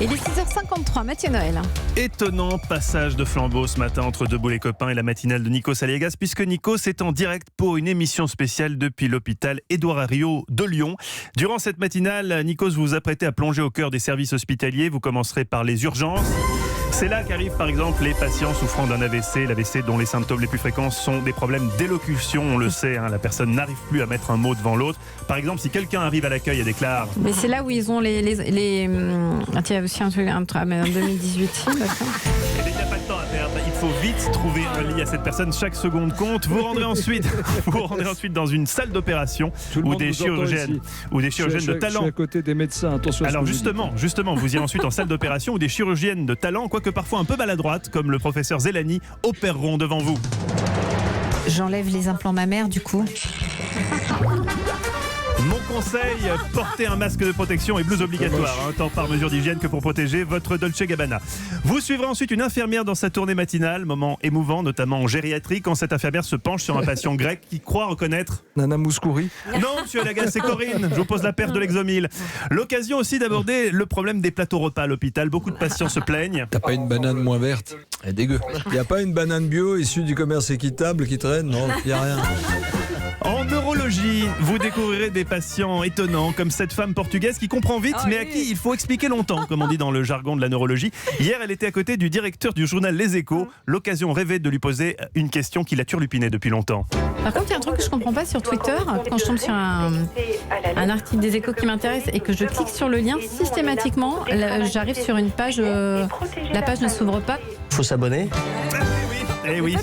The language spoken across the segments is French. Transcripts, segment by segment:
Il est 6h53, Mathieu Noël. Étonnant passage de flambeau ce matin entre Debout les copains et la matinale de Nikos Aliagas, puisque Nikos est en direct pour une émission spéciale depuis l'hôpital Édouard Herriot de Lyon. Durant cette matinale, Nikos, vous vous apprêtez à plonger au cœur des services hospitaliers. Vous commencerez par les urgences. C'est là qu'arrivent par exemple les patients souffrant d'un AVC, l'AVC dont les symptômes les plus fréquents sont des problèmes d'élocution, on le sait, la personne n'arrive plus à mettre un mot devant l'autre. Par exemple, si quelqu'un arrive à l'accueil et déclare... Mais c'est là où ils ont les... Ah, il y a aussi un truc en 2018. Il n'y a pas de temps à perdre, il faut vite trouver un lit à cette personne, chaque seconde compte. Vous rendrez ensuite dans une salle d'opération où des chirurgiennes de talent... Je suis à côté des médecins, attention. Alors justement, vous irez ensuite en salle d'opération où des chirurgiennes de talent, quoique parfois un peu maladroites, comme le professeur Zelani, opéreront devant vous. J'enlève les implants mammaires du coup. Mon conseil, portez un masque de protection et blouse obligatoire, tant par mesure d'hygiène que pour protéger votre Dolce Gabbana. Vous suivrez ensuite une infirmière dans sa tournée matinale, moment émouvant, notamment en gériatrie, quand cette infirmière se penche sur un patient grec qui croit reconnaître... Nana Mouskouri. Non, monsieur Aliagas, c'est Corinne, je vous pose la perte de l'exomile. L'occasion aussi d'aborder le problème des plateaux repas à l'hôpital, beaucoup de patients se plaignent. T'as pas une banane moins verte? Elle est dégueu. Y a pas une banane bio issue du commerce équitable qui traîne? Non, y a rien. En neurologie, vous découvrirez des patients étonnants comme cette femme portugaise qui comprend vite mais à qui il faut expliquer longtemps, comme on dit dans le jargon de la neurologie. Hier, elle était à côté du directeur du journal Les Échos, l'occasion rêvée de lui poser une question qui l'a turlupinée depuis longtemps. Par contre, il y a un truc que je comprends pas sur Twitter, quand je tombe sur un article des Échos qui m'intéresse et que je clique sur le lien, systématiquement, j'arrive sur une page, la page ne s'ouvre pas. Faut s'abonner. Eh oui,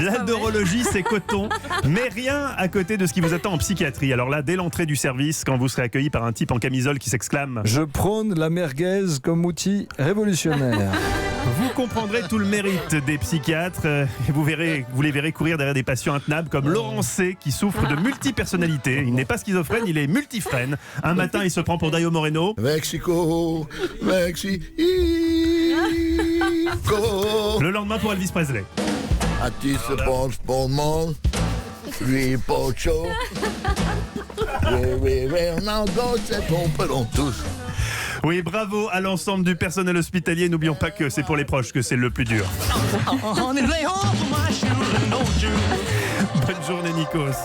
la neurologie c'est coton, mais rien à côté de ce qui vous attend en psychiatrie. Alors là, dès l'entrée du service, quand vous serez accueilli par un type en camisole qui s'exclame « Je prône la merguez comme outil révolutionnaire ». Vous comprendrez tout le mérite des psychiatres et vous les verrez courir derrière des patients intenables comme Laurent C qui souffre de multipersonnalité. Il n'est pas schizophrène, il est multifrène. Un matin, il se prend pour Dario Moreno. Mexico. Le lendemain pour Elvis Presley. A ti se pense pour moi. Oui, pocho. Oui, on a encore cette on tous. Oui, bravo à l'ensemble du personnel hospitalier. N'oublions pas que c'est pour les proches que c'est le plus dur. Bonne journée, Nikos.